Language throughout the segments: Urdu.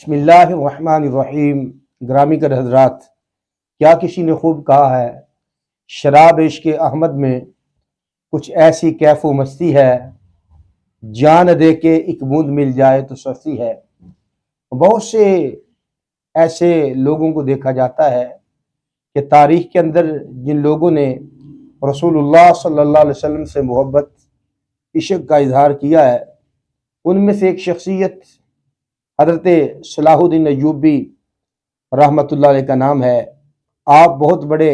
بسم اللہ الرحمن الرحیم۔ گرامی کر حضرات، کیا کسی نے خوب کہا ہے، شراب عشق احمد میں کچھ ایسی کیف و مستی ہے، جان دے کے ایک بوند مل جائے تو سستی ہے۔ بہت سے ایسے لوگوں کو دیکھا جاتا ہے کہ تاریخ کے اندر جن لوگوں نے رسول اللہ صلی اللہ علیہ وسلم سے محبت عشق کا اظہار کیا ہے، ان میں سے ایک شخصیت حضرت صلاح الدین ایوبی رحمۃ اللہ علیہ کا نام ہے۔ آپ بہت بڑے،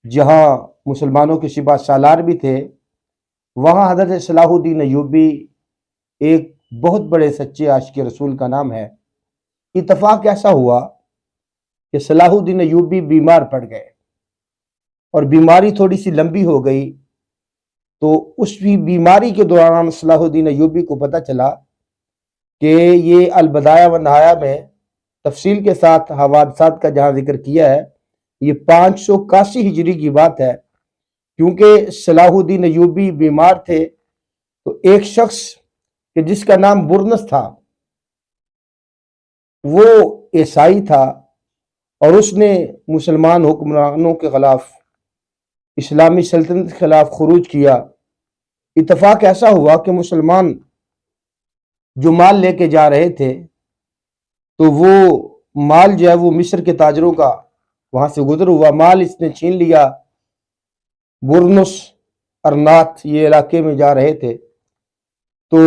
جہاں مسلمانوں کے سپاہ سالار بھی تھے، وہاں حضرت صلاح الدین ایوبی ایک بہت بڑے سچے عاشق رسول کا نام ہے۔ اتفاق ایسا ہوا کہ صلاح الدین ایوبی بیمار پڑ گئے، اور بیماری تھوڑی سی لمبی ہو گئی، تو اس بیماری کے دوران صلاح الدین ایوبی کو پتہ چلا کہ یہ البدایہ و نہایہ میں تفصیل کے ساتھ حوادثات کا جہاں ذکر کیا ہے، یہ 581 ہجری کی بات ہے۔ کیونکہ صلاح الدین ایوبی بیمار تھے، تو ایک شخص کہ جس کا نام برنس تھا، وہ عیسائی تھا، اور اس نے مسلمان حکمرانوں کے خلاف، اسلامی سلطنت کے خلاف خروج کیا۔ اتفاق ایسا ہوا کہ مسلمان جو مال لے کے جا رہے تھے، تو وہ مال جو ہے وہ مصر کے تاجروں کا وہاں سے گزر ہوا، مال اس نے چھین لیا۔ برنس ارنات یہ علاقے میں جا رہے تھے، تو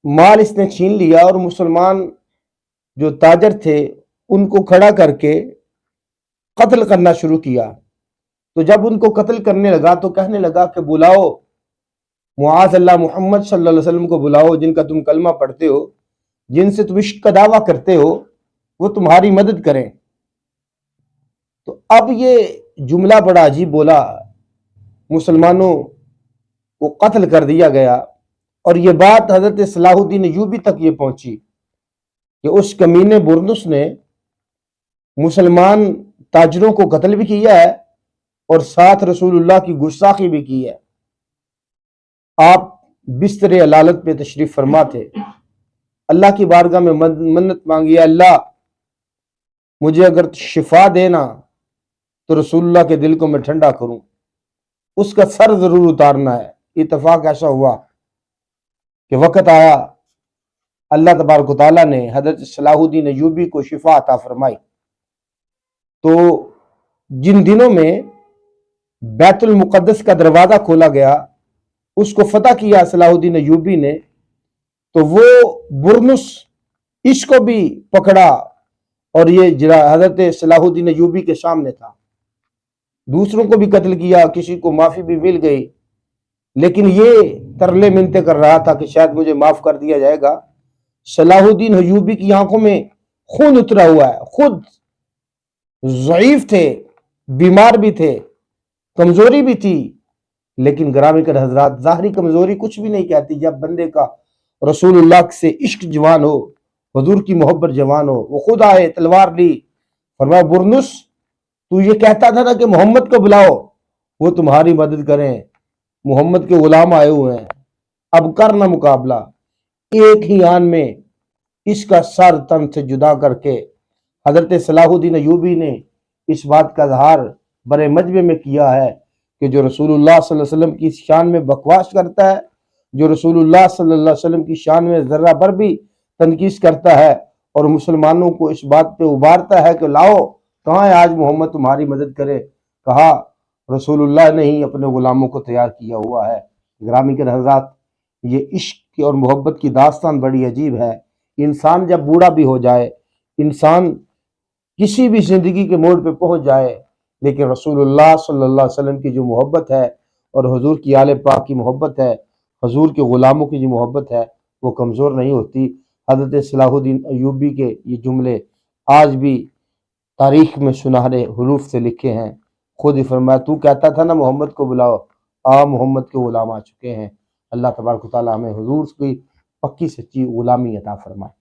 مال اس نے چھین لیا، اور مسلمان جو تاجر تھے ان کو کھڑا کر کے قتل کرنا شروع کیا۔ تو جب ان کو قتل کرنے لگا تو کہنے لگا کہ بلاؤ معاذ اللہ محمد صلی اللہ علیہ وسلم کو بلاؤ، جن کا تم کلمہ پڑھتے ہو، جن سے تم عشق کا دعویٰ کرتے ہو، وہ تمہاری مدد کریں۔ تو اب یہ جملہ بڑا عجیب بولا، مسلمانوں کو قتل کر دیا گیا، اور یہ بات حضرت صلاح الدین ایوبی تک یہ پہنچی کہ اس کمینے برنس نے مسلمان تاجروں کو قتل بھی کیا ہے، اور ساتھ رسول اللہ کی گستاخی بھی کی ہے۔ آپ بستر علالت پہ تشریف فرما تھے، اللہ کی بارگاہ میں منت مانگی، اللہ مجھے اگر شفا دینا تو رسول اللہ کے دل کو میں ٹھنڈا کروں، اس کا سر ضرور اتارنا ہے۔ اتفاق ایسا ہوا کہ وقت آیا، اللہ تبارک و تعالیٰ نے حضرت صلاح الدین ایوبی کو شفا عطا فرمائی۔ تو جن دنوں میں بیت المقدس کا دروازہ کھولا گیا، اس کو فتح کیا صلاح الدین ایوبی نے، تو وہ برنس اس کو بھی پکڑا، اور یہ حضرت صلاح الدین ایوبی کے سامنے تھا۔ دوسروں کو بھی قتل کیا، کسی کو معافی بھی مل گئی، لیکن یہ ترلے منتیں کر رہا تھا کہ شاید مجھے معاف کر دیا جائے گا۔ صلاح الدین ایوبی کی آنکھوں میں خون اترا ہوا ہے، خود ضعیف تھے، بیمار بھی تھے، کمزوری بھی تھی، لیکن گرامی کر حضرات، ظاہری کمزوری کچھ بھی نہیں کہتی۔ جب بندے کا رسول اللہ سے عشق جوان ہو، حضور کی محبت جوان ہو، وہ خود آئے، تلوار لی، فرمایا برنس تو یہ کہتا تھا نا کہ محمد کو بلاؤ وہ تمہاری مدد کریں، محمد کے غلام آئے ہوئے ہیں، اب کرنا مقابلہ۔ ایک ہی آن میں اس کا سر تن سے جدا کر کے حضرت صلاح الدین ایوبی نے اس بات کا اظہار بڑے مجمع میں کیا ہے کہ جو رسول اللہ صلی اللہ علیہ وسلم کی شان میں بکواس کرتا ہے، جو رسول اللہ صلی اللہ علیہ وسلم کی شان میں ذرہ بھر بھی تنقیص کرتا ہے، اور مسلمانوں کو اس بات پہ ابھارتا ہے کہ لاؤ کہاں ہے آج محمد تمہاری مدد کرے، کہا رسول اللہ نے ہی اپنے غلاموں کو تیار کیا ہوا ہے۔ گرامی کے حضرات، یہ عشق اور محبت کی داستان بڑی عجیب ہے۔ انسان جب بوڑھا بھی ہو جائے، انسان کسی بھی زندگی کے موڑ پہ پہنچ جائے، لیکن رسول اللہ صلی اللہ علیہ وسلم کی جو محبت ہے، اور حضور کی آل پاک کی محبت ہے، حضور کے غلاموں کی جو محبت ہے، وہ کمزور نہیں ہوتی۔ حضرت صلاح الدین ایوبی کے یہ جملے آج بھی تاریخ میں سنہرے حروف سے لکھے ہیں۔ خود ہی فرمایا، تو کہتا تھا نا محمد کو بلاؤ، محمد کے غلام آ چکے ہیں۔ اللہ تبارک و تعالیٰ ہمیں حضور کی پکی سچی غلامی عطا فرمائے۔